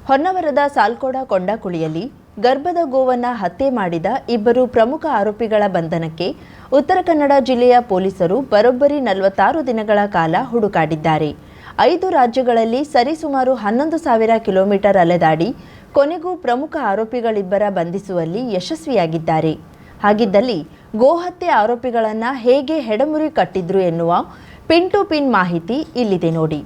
ಹೊನ್ನವರದ ಸಾಲ್ಕೋಡ ಕೊಂಡಕುಳಿಯಲ್ಲಿ ಗರ್ಭದ ಗೋವನ್ನು ಹತ್ಯೆ ಮಾಡಿದ ಇಬ್ಬರು ಪ್ರಮುಖ ಆರೋಪಿಗಳ ಬಂಧನಕ್ಕೆ ಉತ್ತರ ಕನ್ನಡ ಜಿಲ್ಲೆಯ ಪೊಲೀಸರು ಬರೋಬ್ಬರಿ 46 ದಿನಗಳ ಕಾಲ ಹುಡುಕಾಡಿದ್ದಾರೆ. 5 ರಾಜ್ಯಗಳಲ್ಲಿ ಸರಿಸುಮಾರು 11,000 ಕಿಲೋಮೀಟರ್ ಅಲೆದಾಡಿ ಕೊನೆಗೂ ಪ್ರಮುಖ ಆರೋಪಿಗಳಿಬ್ಬರ ಬಂಧಿಸುವಲ್ಲಿ ಯಶಸ್ವಿಯಾಗಿದ್ದಾರೆ. ಹಾಗಿದ್ದಲ್ಲಿ ಗೋಹತ್ಯೆ ಆರೋಪಿಗಳನ್ನು ಹೇಗೆ ಹೆಡಮುರಿ ಕಟ್ಟಿದ್ರು ಎನ್ನುವ ಪಿನ್ ಟು ಪಿನ್ ಮಾಹಿತಿ ಇಲ್ಲಿದೆ ನೋಡಿ.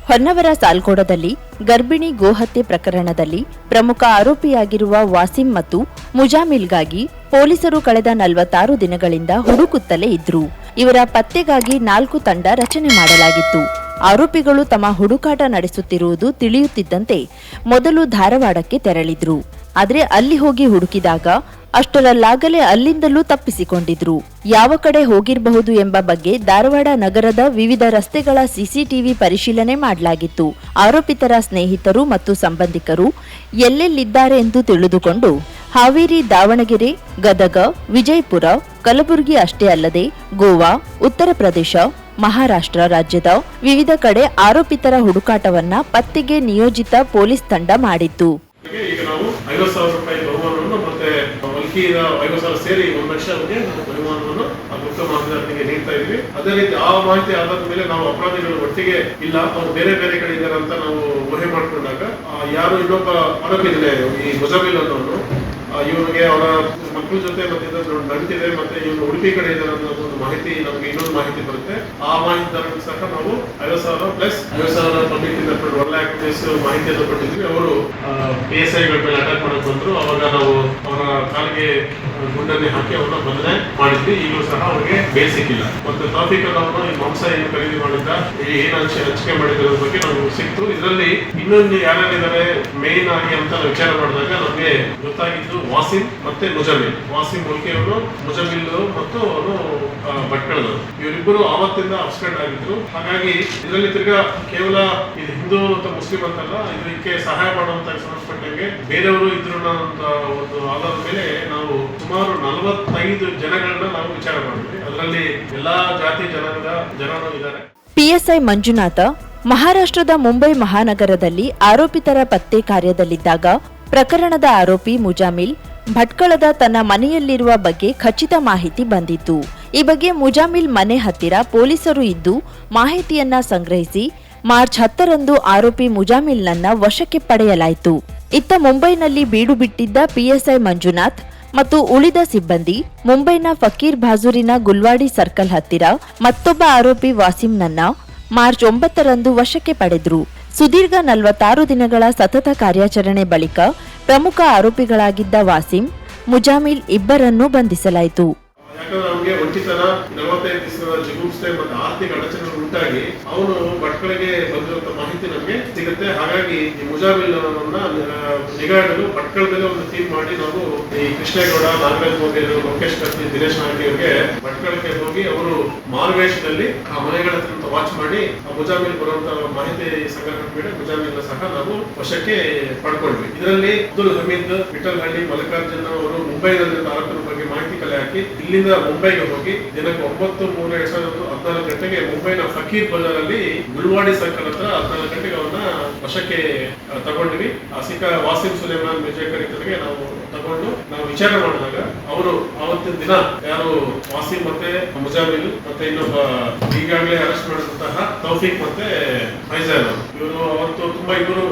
ಹೊನ್ನವರ ಸಾಲ್ಕೋಡದಲ್ಲಿ ಗರ್ಭಿಣಿ ಗೋಹತ್ಯೆ ಪ್ರಕರಣದಲ್ಲಿ ಪ್ರಮುಖ ಆರೋಪಿಯಾಗಿರುವ ವಾಸಿಂ ಮತ್ತು ಮುಜಾಮಿಲ್ಗಾಗಿ ಪೊಲೀಸರು ಕಳೆದ 46 ದಿನಗಳಿಂದ ಹುಡುಕುತ್ತಲೇ ಇದ್ರು. ಇವರ ಪತ್ತೆಗಾಗಿ 4 ತಂಡ ರಚನೆ ಮಾಡಲಾಗಿತ್ತು. ಆರೋಪಿಗಳು ತಮ್ಮ ಹುಡುಕಾಟ ನಡೆಸುತ್ತಿರುವುದು ತಿಳಿಯುತ್ತಿದ್ದಂತೆ ಮೊದಲು ಧಾರವಾಡಕ್ಕೆ ತೆರಳಿದ್ರು. ಆದರೆ ಅಲ್ಲಿ ಹೋಗಿ ಹುಡುಕಿದಾಗ ಅಷ್ಟರಲ್ಲಾಗಲೇ ಅಲ್ಲಿಂದಲೂ ತಪ್ಪಿಸಿಕೊಂಡಿದ್ರು. ಯಾವ ಕಡೆ ಹೋಗಿರಬಹುದು ಎಂಬ ಬಗ್ಗೆ ಧಾರವಾಡ ನಗರದ ವಿವಿಧ ರಸ್ತೆಗಳ ಸಿಸಿಟಿವಿ ಪರಿಶೀಲನೆ ಮಾಡಲಾಗಿತ್ತು. ಆರೋಪಿತರ ಸ್ನೇಹಿತರು ಮತ್ತು ಸಂಬಂಧಿಕರು ಎಲ್ಲೆಲ್ಲಿದ್ದಾರೆ ಎಂದು ತಿಳಿದುಕೊಂಡು ಹಾವೇರಿ, ದಾವಣಗೆರೆ, ಗದಗ, ವಿಜಯಪುರ, ಕಲಬುರಗಿ ಅಷ್ಟೇ ಅಲ್ಲದೆ ಗೋವಾ, ಉತ್ತರ ಪ್ರದೇಶ, ಮಹಾರಾಷ್ಟ್ರ ರಾಜ್ಯದ ವಿವಿಧ ಕಡೆ ಆರೋಪಿತರ ಹುಡುಕಾಟವನ್ನ ಪತ್ತೆಗೆ ನಿಯೋಜಿತ ಪೊಲೀಸ್ ತಂಡ ಮಾಡಿತ್ತು. ಈಗ ನಾವು 50,000 ರೂಪಾಯಿ ಬಹುಮಾನವನ್ನು ಮತ್ತೆ ವಲ್ಕಿಯ 50,000 ಸೇರಿ 1 ಲಕ್ಷ ಬಹುಮಾನವನ್ನು ಗುಪ್ತ ಮಾಹಿತಿಗೆ ನೀಡ್ತಾ ಇದ್ವಿ. ಅದೇ ರೀತಿ ಆ ಮಾಹಿತಿ ಆಧಾರದ ಮೇಲೆ ನಾವು ಅಪರಾಧಿಗಳು ಒಟ್ಟಿಗೆ ಇಲ್ಲ, ಅವರು ಬೇರೆ ಬೇರೆ ಕಡೆ ಇದ್ದಾರೆ ಅಂತ ನಾವು ಊಹೆ ಮಾಡಿಕೊಂಡಾಗ ಯಾರು ಇನ್ನೊಬ್ಬ ಆರೋಪಿ ಇದ್ದಾರೆ, ಈ ಮುಜಾಮಿಲ್ ಅನ್ನೋನು, ಇವನಿಗೆ ಅವರ ಮಕ್ಕಳ ಜೊತೆ ಮತ್ತೆ ನಂಟಿದೆ, ಮತ್ತೆ ಇವನು ಉಡುಪಿ ಕಡೆ ಇದ್ದಾರೆ ಅನ್ನೋ ಒಂದು ಮಾಹಿತಿ ನಮಗೆ ಇನ್ನೊಂದು ಮಾಹಿತಿ ಬರುತ್ತೆ. ಆ ಮಾಹಿತಿ ಸಹ ನಾವು 50,000 ಪ್ಲಸ್ 50,000 ಪಬ್ಲಿಕ್ 1 lakh ಮಾಹಿತಿಯನ್ನು ಕೊಟ್ಟಿದ್ವಿ. ಅವರು PSI ಗಳ ಮೇಲೆ ಅಟ್ಯಾಕ್ ಮಾಡಕ್ ಬಂದ್ರು. ಅವಾಗ ನಾವು ಅವರ ಕಾಲಿಗೆ ಗುಂಡನ್ನೇ ಹಾಕಿ ಅವ್ರನ್ನ ಬಂಧನೆ ಮಾಡಿದ್ವಿ. ಈಗಲೂ ಸಹ ಅವ್ರಿಗೆ ಬೇಲ್ ಸಿಕ್ಕಿಲ್ಲ. ಮತ್ತೆ ಟ್ರಾಫಿಕ್ ಅವರು ಈ ಮಾಂಸ ಏನು ಖರೀದಿ ಮಾಡಿದ್ದ, ಏನು ಹಂಚಿಕೆ ಮಾಡಿದ್ರ ಬಗ್ಗೆ ನಮ್ಗೆ ಸಿಕ್ತು. ಇದರಲ್ಲಿ ಇನ್ನೊಂದು ಯಾರ್ಯಾರಿದ್ದಾರೆ ಮೇನ್ ಆಗಿ ಅಂತ ವಿಚಾರ ಮಾಡಿದಾಗ ನಮ್ಗೆ ಗೊತ್ತಾಗಿದ್ದು ವಾಸಿಂ ಮತ್ತೆ ಮುಜಾಮಿಲ್. ವಾಸಿಂ ಮುಲ್ಕಿಯವರು, ಮುಜಾಮಿಲ್ ಮತ್ತು ಅವರು ಭಟ್ಕಳದವರು. ಇವರಿಬ್ಬರು ಆವತ್ತಿಂದ ಅಬ್ಸ್ಟೆಂಡ್ ಆಗಿದ್ರು. ಹಾಗಾಗಿ ಇದರಲ್ಲಿ ತಿರ್ಗಾ ಕೇವಲ ಇದು ಹಿಂದೂ ಅಥವಾ ಮುಸ್ಲಿಂ ಅಂತಲ್ಲ, ಇದಕ್ಕೆ ಸಹಾಯ ಮಾಡುವಂತ ಸಂಬಂಧಪಟ್ಟಂಗೆ ಬೇರೆಯವರು ಇದ್ರು ಅಂತ ಒಂದು ಆಧಾರದ ಮೇಲೆ ನಾವು ಸುಮಾರು 45 ಜನಗಳನ್ನ ನಾವು ವಿಚಾರ ಮಾಡಿದ್ವಿ. ಅದರಲ್ಲಿ ಎಲ್ಲಾ ಜಾತಿ ಜನಾಂಗದ ಜನರು ಇದ್ದಾರೆ. PSI ಮಂಜುನಾಥ ಮಹಾರಾಷ್ಟ್ರದ ಮುಂಬೈ ಮಹಾನಗರದಲ್ಲಿ ಆರೋಪಿತರ ಪತ್ತೆ ಕಾರ್ಯದಲ್ಲಿದ್ದಾಗ ಪ್ರಕರಣದ ಆರೋಪಿ ಮುಜಾಮಿಲ್ ಭಟ್ಕಳದ ತನ್ನ ಮನೆಯಲ್ಲಿರುವ ಬಗ್ಗೆ ಖಚಿತ ಮಾಹಿತಿ ಬಂದಿತ್ತು. ಈ ಬಗ್ಗೆ ಮುಜಾಮಿಲ್ ಮನೆ ಹತ್ತಿರ ಪೊಲೀಸರು ಇದ್ದು ಮಾಹಿತಿಯನ್ನ ಸಂಗ್ರಹಿಸಿ ಮಾರ್ಚ್ 10ರಂದು ಆರೋಪಿ ಮುಜಾಮಿಲ್ನನ್ನ ವಶಕ್ಕೆ ಪಡೆಯಲಾಯಿತು. ಇತ್ತ ಮುಂಬೈನಲ್ಲಿ ಬೀಡು ಬಿಟ್ಟಿದ್ದ PSI ಮಂಜುನಾಥ್ ಮತ್ತು ಉಳಿದ ಸಿಬ್ಬಂದಿ ಮುಂಬೈನ ಫಕೀರ್ ಬಾಜೂರಿನ ಗುಲ್ವಾಡಿ ಸರ್ಕಲ್ ಹತ್ತಿರ ಮತ್ತೊಬ್ಬ ಆರೋಪಿ ವಾಸಿಂನನ್ನ ಮಾರ್ಚ್ 9ರಂದು ವಶಕ್ಕೆ ಪಡೆದ್ರು. ಸುದೀರ್ಘ 46 ದಿನಗಳ ಸತತ ಕಾರ್ಯಾಚರಣೆ ಬಳಿಕ ಪ್ರಮುಖ ಆರೋಪಿಗಳಾಗಿದ್ದ ವಾಸಿಂ, ಮುಜಾಮಿಲ್ ಇಬ್ಬರನ್ನೂ ಬಂಧಿಸಲಾಯಿತು. ಯಾಕಂದ್ರೆ ಅವನಿಗೆ ಒಂಟಿತನ, 45 ದಿವಸದ ಜಿಗುಪ್ಸೆ ಮತ್ತು ಆರ್ಥಿಕ ಅಡಚಣೆಗಳು ಉಂಟಾಗಿ ಅವನು ಭಟ್ಕಳಿಗೆ ಬಂದಿರುವಂತ ಮಾಹಿತಿ ನಮಗೆ ಸಿಗುತ್ತೆ. ಹಾಗಾಗಿ ಈ ಮುಜಾಮಿಲ್ ಅವರನ್ನ ನಿಗಾ ಇಡಲು ಭಟ್ಕಳದಲ್ಲಿ ಒಂದು ಟೀಮ್ ಮಾಡಿ ನಾವು ಈ ಕೃಷ್ಣೇಗೌಡ, ನಾಗರಾಜ್ ಮೋದಿಯವರು, ಲೋಕೇಶ್ ಕತ್ತಿ, ದಿನೇಶ್ ನಾಯ್ಕ ಇವರಿಗೆ ಭಟ್ಕಳಕ್ಕೆ ಹೋಗಿ ಅವರು ಮಾರ್ಗವೇಶದಲ್ಲಿ ಆ ಮನೆಗಳ ಹತ್ರ ವಾಚ್ ಮಾಡಿ ಆ ಮುಜಾಮಿಲ್ ಬರುವಂತ ಮಾಹಿತಿ ಸಂಗ್ರಹ ಮೇಲೆ ಮುಜಾಮಿಲ್ ಸಹ ನಾವು ವಶಕ್ಕೆ ಪಡ್ಕೊಂಡ್ವಿ. ಇದರಲ್ಲಿ ಅಬ್ದುಲ್ ಹಮೀದ್, ವಿಠಲ್ ಹಳ್ಳಿ, ಮಲ್ಲಿಕಾರ್ಜುನ್ ಅವರು ಮುಂಬೈನಲ್ಲಿ ಆರೋಪದ ಬಗ್ಗೆ ಮಾಹಿತಿ ಕಲೆ ಹಾಕಿ ಇಲ್ಲಿಂದ ಮುಂಬೈಗೆ ಹೋಗಿ ದಿನಾಂಕ 9/3/2014 ಗಂಟೆಗೆ ಮುಂಬೈನ ಫಕೀರ್ ಬಜಾರಲ್ಲಿ ಗುಲ್ವಾಡಿ ಸರ್ಕಲ್ ಹತ್ರ 14 ಗಂಟೆಗೆ ಅವನ್ನ ವಶಕ್ಕೆ ತಗೊಂಡ್ವಿ. ಆ ಸಿಕ್ಕ ವಾಸಿಂ ಸುಲೇಮಾನ್ ವಿಜಯಕರಿತರಿಗೆ ನಾವು ತಗೊಂಡು ನಾವು ವಿಚಾರ ಮಾಡಿದಾಗ ಅವರು ಅವತ್ತಿನ ದಿನ ಯಾರು ವಾಸಿಂ ಮತ್ತೆ ಮುಜಾಮಿಲ್ ಮತ್ತೆ ಇನ್ನೊಬ್ಬ ಈಗಾಗಲೇ ಅರೆಸ್ಟ್ ಮಾಡಿದಂತಹ ತೌಫೀಕ್ ಮತ್ತೆ ಫೈಜಾನ್ ಇವರು ಅವತ್ತು ಇಬ್ಬರು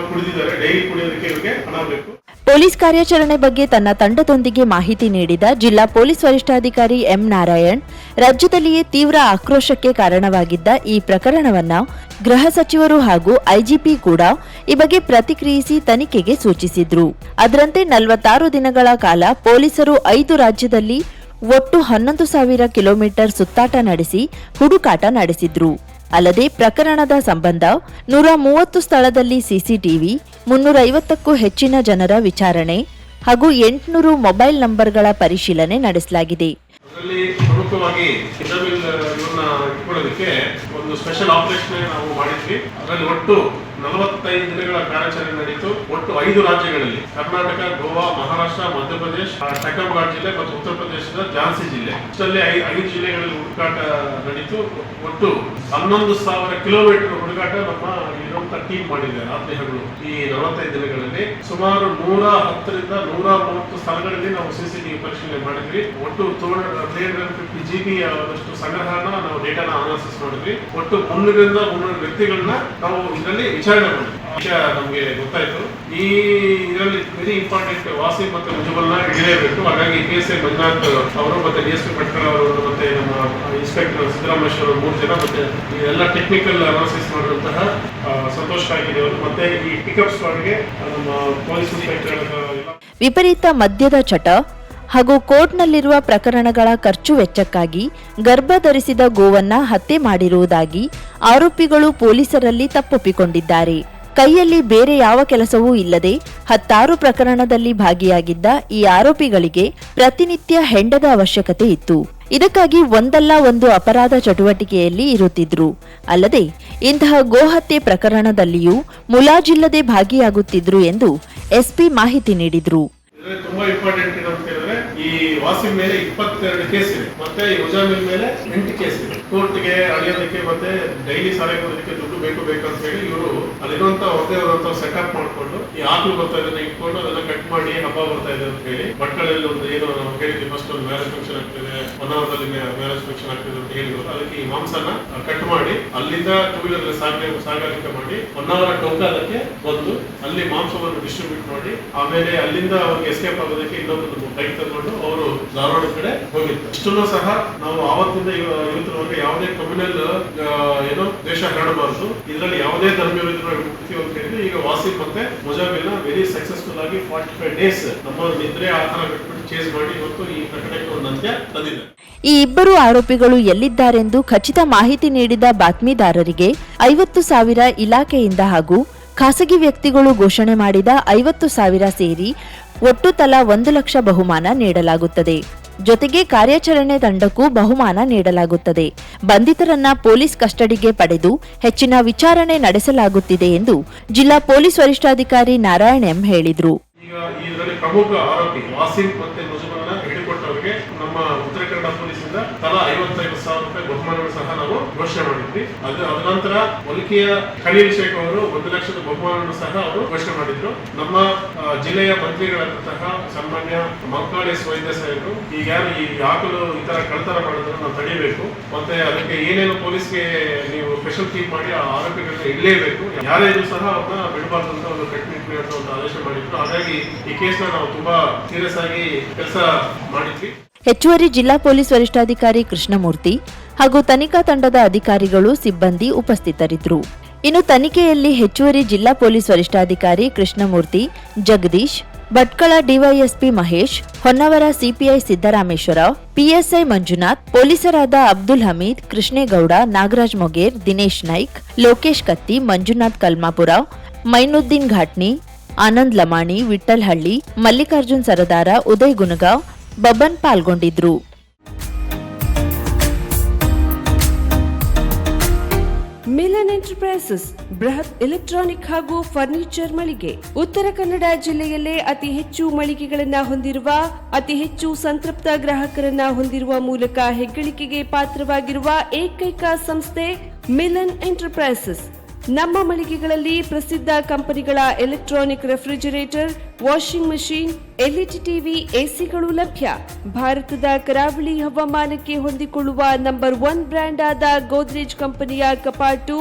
ಕುಡಿದಿದ್ದಾರೆ. ಡೈಲಿ ಕುಡಿಯೋದಕ್ಕೆ ಇವರಿಗೆ ಹಣ ಬೇಕು. ಪೊಲೀಸ್ ಕಾರ್ಯಾಚರಣೆ ಬಗ್ಗೆ ತನ್ನ ತಂಡದೊಂದಿಗೆ ಮಾಹಿತಿ ನೀಡಿದ ಜಿಲ್ಲಾ ಪೊಲೀಸ್ ವರಿಷ್ಠಾಧಿಕಾರಿ ಎಂ ನಾರಾಯಣ್, ರಾಜ್ಯದಲ್ಲಿಯೇ ತೀವ್ರ ಆಕ್ರೋಶಕ್ಕೆ ಕಾರಣವಾಗಿದ್ದ ಈ ಪ್ರಕರಣವನ್ನ ಗೃಹ ಸಚಿವರು ಹಾಗೂ IGP ಕೂಡ ಈ ಬಗ್ಗೆ ಪ್ರತಿಕ್ರಿಯಿಸಿ ತನಿಖೆಗೆ ಸೂಚಿಸಿದ್ರು. ಅದರಂತೆ 46 ದಿನಗಳ ಕಾಲ ಪೊಲೀಸರು 5 ರಾಜ್ಯದಲ್ಲಿ ಒಟ್ಟು 11,000 ಕಿಲೋಮೀಟರ್ ಸುತ್ತಾಟ ನಡೆಸಿ ಹುಡುಕಾಟ ನಡೆಸಿದ್ರು. ಅಲ್ಲದೆ ಪ್ರಕರಣದ ಸಂಬಂಧ 130 ಸ್ಥಳದಲ್ಲಿ ಸಿಸಿಟಿವಿ, 350ಕ್ಕೂ ಹೆಚ್ಚಿನ ಜನರ ವಿಚಾರಣೆ ಹಾಗೂ 800 ಮೊಬೈಲ್ ನಂಬರ್ಗಳ ಪರಿಶೀಲನೆ ನಡೆಸಲಾಗಿದೆ. ಪ್ರಮುಖವಾಗಿ ಇವನ್ನ ಇಟ್ಕೊಳ್ಳೋದಕ್ಕೆ ಒಂದು ಸ್ಪೆಷಲ್ ಆಪರೇಷನ್ ನಾವು ಮಾಡಿದ್ವಿ. ಅದರಲ್ಲಿ ಒಟ್ಟು 45 ದಿನಗಳ ಕಾರ್ಯಾಚರಣೆ ನಡೆಯಿತು. ಒಟ್ಟು 5 ರಾಜ್ಯಗಳಲ್ಲಿ ಕರ್ನಾಟಕ, ಗೋವಾ, ಮಹಾರಾಷ್ಟ್ರ, ಮಧ್ಯಪ್ರದೇಶ, ಟಕಮ್ಗಢ ಜಿಲ್ಲೆ ಮತ್ತು ಉತ್ತರ ಪ್ರದೇಶದ ಝಾನ್ಸಿ ಜಿಲ್ಲೆ, ಇಷ್ಟರಲ್ಲಿ 5 ಜಿಲ್ಲೆಗಳಲ್ಲಿ ಹುಡುಕಾಟ ನಡೆಯಿತು. ಒಟ್ಟು 11,000 ಕಿಲೋಮೀಟರ್ ಹುಡುಕಾಟ ನಮ್ಮ ಅಂತ ಟೀಮ್ ಮಾಡಿದೆ ರಾತ್ರಿ ಹಗಲು. ಈ 45 ದಿನಗಳಲ್ಲಿ ಸುಮಾರು 110ರಿಂದ 130 ಸ್ಥಳಗಳಲ್ಲಿ ನಾವು ಸಿಸಿಟಿವಿ ಪರಿಶೀಲನೆ ಮಾಡಿದ್ವಿ. ಒಟ್ಟು 350 GB ಆದಷ್ಟು ಸಂಗ್ರಹನ ನಾವು ಡೇಟಾನ ಅನಾಲಿಸಿಸ್ ಮಾಡಿದ್ವಿ. ಒಟ್ಟು 300ರಿಂದ 300 ವ್ಯಕ್ತಿಗಳನ್ನ ನಾವು ಇದರಲ್ಲಿ ವಿಚಾರಣೆ ಮಾಡಿದ್ವಿ. ವಿಷಯ ನಮಗೆ ಗೊತ್ತಾಯ್ತು. ಈ ಇದರಲ್ಲಿ ವೆರಿ ಇಂಪಾರ್ಟೆಂಟ್ ವಾಸಿಂ ಮತ್ತೆ ಮುಜುಬಲ್ನ ಹಿಡಿಯಲೇಬೇಕು. ಹಾಗಾಗಿ PSI ಮಂಜುನಾಥ್ ಅವರು ಮತ್ತೆ DSP ಭಟ್ಕಳ ಅವರು ಮತ್ತೆ ನಮ್ಮ ಇನ್ಸ್ಪೆಕ್ಟರ್ ಸಿದ್ದರಾಮೇಶ್ವರ 3 ಜನ ಮತ್ತೆ ಎಲ್ಲ ಟೆಕ್ನಿಕಲ್ ಅನಾಲಿಸಿಸ್ ಮಾಡಿರುವಂತಹ ಸಂತೋಷ್ ಕಾಗಿರಿ ಅವರು ಮತ್ತೆ ಈ ಪಿಕಪ್ ಸ್ಕ್ವಾಡ್ಗೆ ನಮ್ಮ ಪೊಲೀಸ್ ಇನ್ಸ್ಪೆಕ್ಟರ್ ವಿಪರೀತ ಮದ್ಯದ ಚಟ ಹಾಗೂ ಕೋರ್ಟ್ನಲ್ಲಿರುವ ಪ್ರಕರಣಗಳ ಖರ್ಚು ವೆಚ್ಚಕ್ಕಾಗಿ ಗರ್ಭ ಧರಿಸಿದ ಗೋವನ್ನ ಹತ್ಯೆ ಮಾಡಿರುವುದಾಗಿ ಆರೋಪಿಗಳು ಪೊಲೀಸರಲ್ಲಿ ತಪ್ಪೊಪ್ಪಿಕೊಂಡಿದ್ದಾರೆ. ಕೈಯಲ್ಲಿ ಬೇರೆ ಯಾವ ಕೆಲಸವೂ ಇಲ್ಲದೆ 16 ಪ್ರಕರಣದಲ್ಲಿ ಭಾಗಿಯಾಗಿದ್ದ ಈ ಆರೋಪಿಗಳಿಗೆ ಪ್ರತಿನಿತ್ಯ ಹೆಂಡದ ಅವಶ್ಯಕತೆ ಇತ್ತು. ಇದಕ್ಕಾಗಿ ಒಂದಲ್ಲ ಒಂದು ಅಪರಾಧ ಚಟುವಟಿಕೆಯಲ್ಲಿ ಇರುತ್ತಿದ್ರು. ಅಲ್ಲದೆ ಇಂತಹ ಗೋಹತ್ಯೆ ಪ್ರಕರಣದಲ್ಲಿಯೂ ಮುಲಾಜಿಲ್ಲದೆ ಭಾಗಿಯಾಗುತ್ತಿದ್ರು ಎಂದು SP ಮಾಹಿತಿ ನೀಡಿದ್ರು. ತುಂಬಾ ಇಂಪಾರ್ಟೆಂಟ್ ಏನು ಅಂತ ಹೇಳಿದ್ರೆ ಈ ವಾಸಿಂ ಮೇಲೆ 22 ಕೇಸ್ ಇದೆ, ಮತ್ತೆ ಈ ಮುಜಾಮಿಲ್ ಮೇಲೆ 8 ಕೇಸ್ ಇದೆ. ಕೋರ್ಟ್ಗೆ ಅಳಿಯೋದಕ್ಕೆ ಮತ್ತೆ ಡೈಲಿ ಸಾಲೆ ಕೊಡೋದಕ್ಕೆ ದುಡ್ಡು ಬೇಕು ಅಂತ ಹೇಳಿ ಇವರು ಅಲ್ಲಿರುವಂತ ಒಂದೇ ಸೆಟಪ್ ಮಾಡ್ಕೊಂಡು ಈ ಆಕಳು ಬರ್ತಾ ಇದನ್ನ ಇಟ್ಕೊಂಡು ಅದನ್ನ ಕಟ್ ಮಾಡಿ ಹಬ್ಬ ಬರ್ತಾ ಇದೆ ಅಂತ ಹೇಳಿ ಭಟ್ಕಳಲ್ಲಿ ಒಂದು ಏನು ನಾವು ಹೇಳಿದ್ವಿ, ಫಸ್ಟ್ ಒಂದು ಮ್ಯಾರೇಜ್ ಫಂಕ್ಷನ್ ಆಗ್ತಿದೆ, 1 ಅವರ್ದಲ್ಲಿ ಮ್ಯಾರೇಜ್ ಫಂಕ್ಷನ್ ಆಗ್ತಿದೆ ಅಂತ ಹೇಳಿದ್ರು. ಅದಕ್ಕೆ ಈ ಮಾಂಸನ ಕಟ್ ಮಾಡಿ ಅಲ್ಲಿಂದ 2 ವೀಲರ್ ಸಾಗಾಣಿಕೆ ಮಾಡಿ 1 ಅವರ್ ಟೋಕ ಅದಕ್ಕೆ ಬಂದು ಅಲ್ಲಿ ಮಾಂಸವನ್ನು ಡಿಸ್ಟ್ರಿಬ್ಯೂಟ್ ಮಾಡಿ ಆಮೇಲೆ ಅಲ್ಲಿಂದ ಅವ್ರಿಗೆ ಎಸ್ಕೇಪ್ ಆಗೋದಕ್ಕೆ ಇನ್ನೊಂದು ಬೈಕ್ ತಗೊಂಡು ಅವರು ಧಾರವಾಡ ಕಡೆ ಹೋಗಿತ್ತು. ಇಷ್ಟನ್ನು ಸಹ ನಾವು ಆವತ್ತಿಂದ ಇವತ್ತಿನವರೆಗೆ ಯಾವುದೇ ಕಮ್ಯುನಲ್ ಏನೋ ದೇಶ ಹರಡಬಾರದು, ಇದರಲ್ಲಿ ಯಾವುದೇ ಧರ್ಮ ವಿರೋಧಿಗಳು ಅಂತ ಹೇಳಿದ್ರೆ ಈಗ ವಾಸಿಂ ಮತ್ತೆ ಮುಜಾಮಿಲ್ನ ವೆರಿ ಸಕ್ಸಸ್ಫುಲ್ ಆಗಿ 45 ಡೇಸ್ ನಮ್ಮ ನಿದ್ರೆ ಆಧಾರ ಬಿಟ್ಬಿಟ್ಟು ಚೇಸ್ ಮಾಡಿ ಇವತ್ತು ಈ ಪ್ರಕರಣಕ್ಕೆ ಒಂದು ಅಂತ್ಯ ತಂದಿದೆ. ಈ ಇಬ್ಬರು ಆರೋಪಿಗಳು ಎಲ್ಲಿದ್ದಾರೆಂದು ಖಚಿತ ಮಾಹಿತಿ ನೀಡಿದ ಬಾತ್ಮೀದಾರರಿಗೆ 50,000 ಇಲಾಖೆಯಿಂದ ಹಾಗೂ ಖಾಸಗಿ ವ್ಯಕ್ತಿಗಳು ಘೋಷಣೆ ಮಾಡಿದ 50,000 ಸೇರಿ ಒಟ್ಟು ತಲಾ 1 ಲಕ್ಷ ಬಹುಮಾನ ನೀಡಲಾಗುತ್ತದೆ. ಜೊತೆಗೆ ಕಾರ್ಯಾಚರಣೆ ತಂಡಕ್ಕೂ ಬಹುಮಾನ ನೀಡಲಾಗುತ್ತದೆ. ಬಂಧಿತರನ್ನ ಪೊಲೀಸ್ ಕಸ್ಟಡಿಗೆ ಪಡೆದು ಹೆಚ್ಚಿನ ವಿಚಾರಣೆ ನಡೆಸಲಾಗುತ್ತಿದೆ ಎಂದು ಜಿಲ್ಲಾ ಪೊಲೀಸ್ ವರಿಷ್ಠಾಧಿಕಾರಿ ನಾರಾಯಣ್ ಎಂ ಹೇಳಿದರು. ಈಗ ಇದರಲ್ಲಿ ಪ್ರಮುಖ ಆರೋಪಿ ವಾಸಿಂ ಮತ್ತೆ ಮುಜುಬಲ್ನ ಹಿಡಿಕೊಟ್ಟವರಿಗೆ ನಮ್ಮ ಉತ್ತರ ಕನ್ನಡ ಪೊಲೀಸಿಂದ ತಲಾ 55,000 ರೂಪಾಯಿ ಬಹುಮಾನಗಳು ಸಹ ನಾವು ಘೋಷಣೆ ಮಾಡಿದ್ವಿ. ಅದ ನಂತರ ಒಲ್ಕಿಯ ಖಲೀಲ್ ಶೇಖ್ ಅವರು 1 ಲಕ್ಷದ ಬಹುಮಾನವನ್ನು ಸಹ ಅವರು ಘೋಷಣೆ ಮಾಡಿದ್ರು. ನಮ್ಮ ಜಿಲ್ಲೆಯ ಮಂತ್ರಿಗಳಾದಂತಹ ಸನ್ಮಾನ್ಯ ಮಂಕಾಳ್ ಎಸ್ ವೈದ್ಯ ಸಾಹೇಬರು ಈಗ ಈ ಆಕಳು ಈ ತರ ಕಳ್ತನ ಮಾಡೋದನ್ನ ನಾವು ತಡೆಯಬೇಕು, ಮತ್ತೆ ಅದಕ್ಕೆ ಏನೇನು ಪೊಲೀಸ್ಗೆ ನೀವು ಸ್ಪೆಷಲ್ ಟೀಮ್ ಮಾಡಿ ಆ ಆರೋಪಿಗಳನ್ನ ಇಡಲೇಬೇಕು, ಯಾರೇ ಇದ್ರು ಸಹ ಅವ್ರನ್ನ ಬಿಡಬಾರ್ದು ಅಂತ ಒಂದು ಕಟ್ಟುನಿಟ್ಟಿನ ಒಂದು ಆದೇಶ ಮಾಡಿದ್ರು. ಹಾಗಾಗಿ ಈ ಕೇಸ್ನ ನಾವು ತುಂಬಾ ಸೀರಿಯಸ್ ಆಗಿ ಕೆಲಸ ಮಾಡಿದ್ವಿ. ಹೆಚ್ಚುವರಿ ಜಿಲ್ಲಾ ಪೊಲೀಸ್ ವರಿಷ್ಠಾಧಿಕಾರಿ ಕೃಷ್ಣಮೂರ್ತಿ ಹಾಗೂ ತನಿಖಾ ತಂಡದ ಅಧಿಕಾರಿಗಳು ಸಿಬ್ಬಂದಿ ಉಪಸ್ಥಿತರಿದ್ದರು. ಇನ್ನು ತನಿಖೆಯಲ್ಲಿ ಹೆಚ್ಚುವರಿ ಜಿಲ್ಲಾ ಪೊಲೀಸ್ ವರಿಷ್ಠಾಧಿಕಾರಿ Krishnamurthy, Jagadish, Bhatkal DYSP Mahesh, Honnavar CPI Siddarameshwara, PSI Manjunath, ಪೊಲೀಸರಾದ Abdul Hamid, Krishnegowda, Nagaraj Moger, Dinesh Naik, Lokesh ಕತ್ತಿ, ಮಂಜುನಾಥ್ ಕಲ್ಮಾಪುರ, ಮೈನುದ್ದೀನ್ ಘಾಟ್ನಿ, ಆನಂದ್ ಲಮಾಣಿ, ವಿಠ್ಠಲ್ ಹಳ್ಳಿ, ಮಲ್ಲಿಕಾರ್ಜುನ್ ಸರದಾರ, ಉದಯ್ ಗುನಗಾಂವ್, ಬಬ್ಬನ್ ಪಾಲ್ಗೊಂಡಿದ್ರು. ಮಿಲನ್ ಎಂಟರ್ಪ್ರೈಸಸ್ ಬೃಹತ್ ಎಲೆಕ್ಟ್ರಾನಿಕ್ ಹಾಗೂ ಫರ್ನಿಚರ್ ಮಳಿಗೆ. ಉತ್ತರ ಕನ್ನಡ ಜಿಲ್ಲೆಯಲ್ಲೇ ಅತಿ ಹೆಚ್ಚು ಮಳಿಗೆಗಳನ್ನ ಹೊಂದಿರುವ, ಅತಿ ಹೆಚ್ಚು ಸಂತೃಪ್ತ ಗ್ರಾಹಕರನ್ನ ಹೊಂದಿರುವ ಮೂಲಕ ಹೆಗ್ಗಳಿಕೆಗೆ ಪಾತ್ರವಾಗಿರುವ ಏಕೈಕ ಸಂಸ್ಥೆ ಮಿಲನ್ ಎಂಟರ್ಪ್ರೈಸಸ್. ನಮ್ಮ ಮಳಿಗೆಗಳಲ್ಲಿ ಪ್ರಸಿದ್ಧ ಕಂಪನಿಗಳ electronic refrigerator, washing machine, LED TV, ACಗಳು ಲಭ್ಯ. ಭಾರತದ ಕರಾವಳಿ ಹವಾಮಾನಕ್ಕೆ ಹೊಂದಿಕೊಳ್ಳುವ ನಂಬರ್ 1 ಬ್ರ್ಯಾಂಡ್ ಆದ ಗೋದ್ರೇಜ್ ಕಂಪನಿಯ ಕಪಾಟು,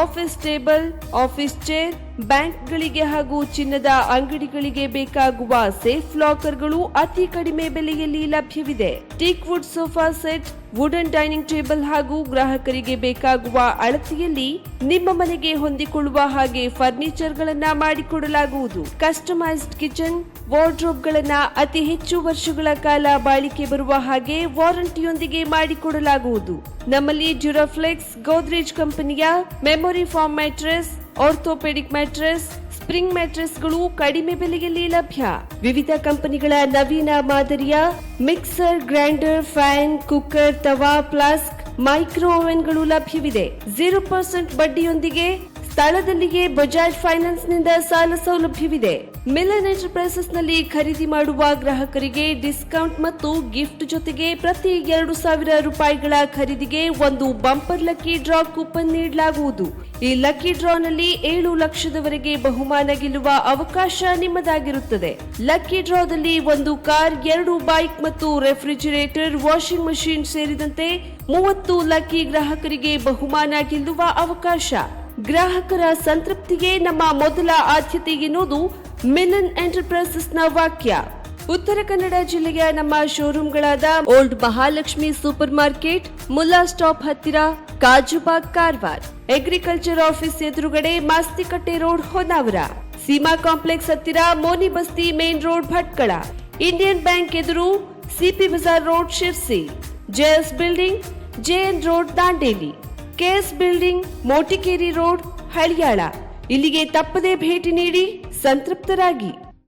ಆಫೀಸ್ ಟೇಬಲ್, ಆಫೀಸ್ ಚೇರ್, ಬ್ಯಾಂಕ್ಗಳಿಗೆ ಹಾಗೂ ಚಿನ್ನದ ಅಂಗಡಿಗಳಿಗೆ ಬೇಕಾಗುವ ಸೇಫ್ ಲಾಕರ್ಗಳು ಅತಿ ಕಡಿಮೆ ಬೆಲೆಯಲ್ಲಿ ಲಭ್ಯವಿದೆ. Teak wood sofa set, wooden dining table ಹಾಗೂ ಗ್ರಾಹಕರಿಗೆ ಬೇಕಾಗುವ ಅಳತೆಯಲ್ಲಿ ನಿಮ್ಮ ಮನೆಗೆ ಹೊಂದಿಕೊಳ್ಳುವ ಹಾಗೆ ಫರ್ನಿಚರ್ ಗಳನ್ನ ಮಾಡಿಕೊಡಲಾಗುವುದು. ಕಸ್ಟಮೈಸ್ಡ್ ಕಿಚನ್, ವಾರ್ಡ್ರೋಬ್ ಗಳನ್ನ ಅತಿ ಹೆಚ್ಚು ವರ್ಷಗಳ ಕಾಲ ಬಾಳಿಕೆ ಬರುವ ಹಾಗೆ ವಾರಂಟಿಯೊಂದಿಗೆ ಮಾಡಿಕೊಡಲಾಗುವುದು. ನಮ್ಮಲ್ಲಿ ಡ್ಯೂರಾಫ್ಲೆಕ್ಸ್, ಗೋದ್ರೇಜ್ ಕಂಪನಿಯ memory foam mattress, orthopaedic mattress, spring ಮ್ಯಾಟ್ರೆಸ್ಗಳು ಕಡಿಮೆ ಬೆಲೆಯಲ್ಲಿ ಲಭ್ಯ. ವಿವಿಧ ಕಂಪನಿಗಳ ನವೀನ ಮಾದರಿಯ ಮಿಕ್ಸರ್, ಗ್ರೈಂಡರ್, ಫ್ಯಾನ್, ಕುಕ್ಕರ್, ತವಾ, ಫ್ಲಾಸ್ಕ್, ಮೈಕ್ರೋ ಓವೆನ್ಗಳು ಲಭ್ಯವಿದೆ. 0% ಬಡ್ಡಿಯೊಂದಿಗೆ ಸ್ಥಳದಲ್ಲಿಯೇ ಬಜಾಜ್ ಫೈನಾನ್ಸ್ ನಿಂದ ಸಾಲ ಸೌಲಭ್ಯವಿದೆ. ಮಿಲನ್ ಎಂಟರ್ಪ್ರೈಸಸ್ನಲ್ಲಿ ಖರೀದಿ ಮಾಡುವ ಗ್ರಾಹಕರಿಗೆ ಡಿಸ್ಕೌಂಟ್ ಮತ್ತು ಗಿಫ್ಟ್ ಜೊತೆಗೆ ಪ್ರತಿ 2,000 ರೂಪಾಯಿಗಳ ಖರೀದಿಗೆ ಒಂದು ಬಂಪರ್ ಲಕ್ಕಿ ಡ್ರಾ ಕೂಪನ್ ನೀಡಲಾಗುವುದು. ಈ ಲಕ್ಕಿ ಡ್ರಾನಲ್ಲಿ 7 ಲಕ್ಷದವರೆಗೆ ಬಹುಮಾನ ಗೆಲ್ಲುವ ಅವಕಾಶ ನಿಮ್ಮದಾಗಿರುತ್ತದೆ. ಲಕ್ಕಿ ಡ್ರಾದಲ್ಲಿ 1 ಕಾರ್, 2 ಬೈಕ್ ಮತ್ತು ರೆಫ್ರಿಜಿರೇಟರ್, ವಾಷಿಂಗ್ ಮಷಿನ್ ಸೇರಿದಂತೆ 30 ಲಕ್ಕಿ ಗ್ರಾಹಕರಿಗೆ ಬಹುಮಾನ ಗೆಲ್ಲುವ ಅವಕಾಶ. ಗ್ರಾಹಕರ ಸಂತೃಪ್ತಿಗೆ ನಮ್ಮ ಮೊದಲ ಆದ್ಯತೆ ಎನ್ನುವುದು ಮಿಲನ್ ಎಂಟರ್ಪ್ರೈಸಸ್ನ ವಾಕ್ಯ. ಉತ್ತರ ಕನ್ನಡ ಜಿಲ್ಲೆಯ ನಮ್ಮ ಶೋರೂಮ್ಗಳಾದ old Mahalakshmi super market, Mulla stop ಹತ್ತಿರ, ಕಾಜುಬಾಗ್ ಕಾರವಾರ, ಅಗ್ರಿಕಲ್ಚರ್ ಆಫೀಸ್ ಎದುರುಗಡೆ ಮಾಸ್ತಿಕಟ್ಟೆ ರೋಡ್ ಹೊನ್ನಾವರ, ಸೀಮಾ ಕಾಂಪ್ಲೆಕ್ಸ್ ಹತ್ತಿರ Moni Basti main road Bhatkal, Indian bank ಎದುರು CP Bazar road Sirsi, JS building JN road Dandeli, KS building Motikeri road Haliyal. ಇಲ್ಲಿಗೆ ತಪ್ಪದೇ ಭೇಟಿ ನೀಡಿ ಸಂತೃಪ್ತರಾಗಿ.